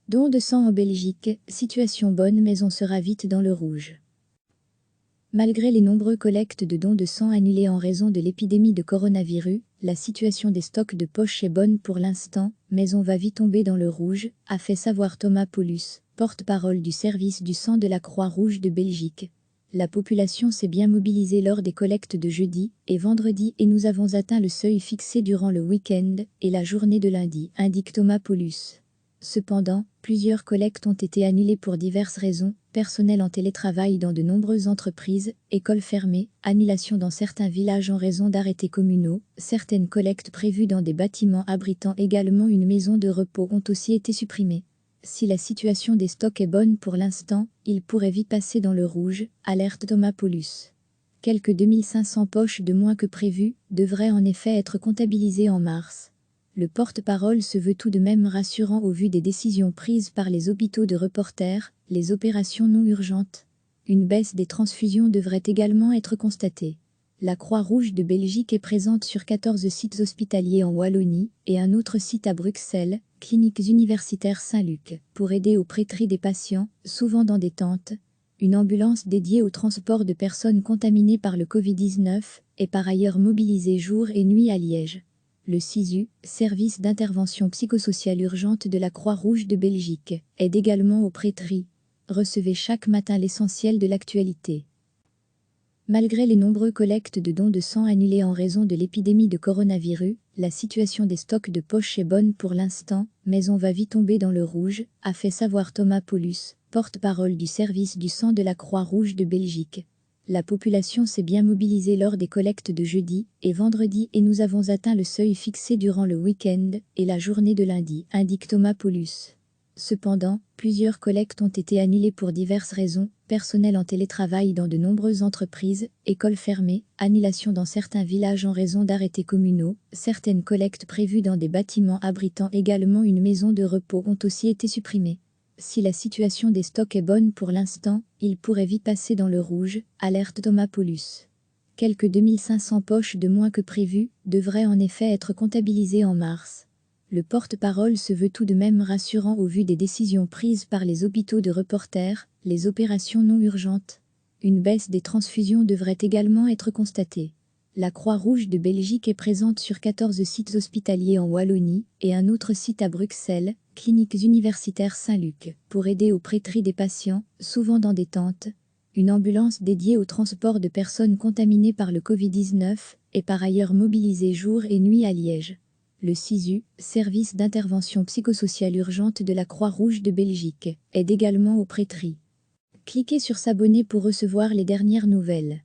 Don de sang en Belgique, situation bonne mais on sera vite dans le rouge. Malgré les nombreux collectes de dons de sang annulés en raison de l'épidémie de coronavirus, la situation des stocks de poche est bonne pour l'instant, mais on va vite tomber dans le rouge, a fait savoir Thomas Paulus, porte-parole du service du sang de la Croix-Rouge de Belgique. La population s'est bien mobilisée lors des collectes de jeudi et vendredi et nous avons atteint le seuil fixé durant le week-end et la journée de lundi, indique Thomas Paulus. Cependant, plusieurs collectes ont été annulées pour diverses raisons, personnel en télétravail dans de nombreuses entreprises, écoles fermées, annulation dans certains villages en raison d'arrêtés communaux, certaines collectes prévues dans des bâtiments abritant également une maison de repos ont aussi été supprimées. Si la situation des stocks est bonne pour l'instant, il pourrait vite passer dans le rouge, alerte Thomas Paulus. Quelques 2500 poches de moins que prévu devraient en effet être comptabilisées en mars. Le porte-parole se veut tout de même rassurant au vu des décisions prises par les hôpitaux de reporters, les opérations non urgentes. Une baisse des transfusions devrait également être constatée. La Croix-Rouge de Belgique est présente sur 14 sites hospitaliers en Wallonie et un autre site à Bruxelles, Cliniques universitaires Saint-Luc, pour aider au pré-tri des patients, souvent dans des tentes. Une ambulance dédiée au transport de personnes contaminées par le Covid-19 est par ailleurs mobilisée jour et nuit à Liège. Le SISU, service d'intervention psychosociale urgente de la Croix-Rouge de Belgique, aide également au pré-tri. Recevez chaque matin l'essentiel de l'actualité. Malgré les nombreux collectes de dons de sang annulés en raison de l'épidémie de coronavirus, la situation des stocks de poche est bonne pour l'instant, mais on va vite tomber dans le rouge, a fait savoir Thomas Paulus, porte-parole du service du sang de la Croix-Rouge de Belgique. La population s'est bien mobilisée lors des collectes de jeudi et vendredi et nous avons atteint le seuil fixé durant le week-end et la journée de lundi, indique Thomas Paulus. Cependant, plusieurs collectes ont été annulées pour diverses raisons, personnel en télétravail dans de nombreuses entreprises, écoles fermées, annulation dans certains villages en raison d'arrêtés communaux, certaines collectes prévues dans des bâtiments abritant également une maison de repos ont aussi été supprimées. Si la situation des stocks est bonne pour l'instant, il pourrait vite passer dans le rouge, alerte Thomas Paulus. Quelques 2500 poches de moins que prévu devraient en effet être comptabilisées en mars. Le porte-parole se veut tout de même rassurant au vu des décisions prises par les hôpitaux de reporters, les opérations non urgentes. Une baisse des transfusions devrait également être constatée. La Croix-Rouge de Belgique est présente sur 14 sites hospitaliers en Wallonie et un autre site à Bruxelles, Cliniques universitaires Saint-Luc, pour aider au pré-tri des patients, souvent dans des tentes. Une ambulance dédiée au transport de personnes contaminées par le Covid-19 est par ailleurs mobilisée jour et nuit à Liège. Le SISU, service d'intervention psychosociale urgente de la Croix-Rouge de Belgique, aide également au pré-tri. Cliquez sur s'abonner pour recevoir les dernières nouvelles.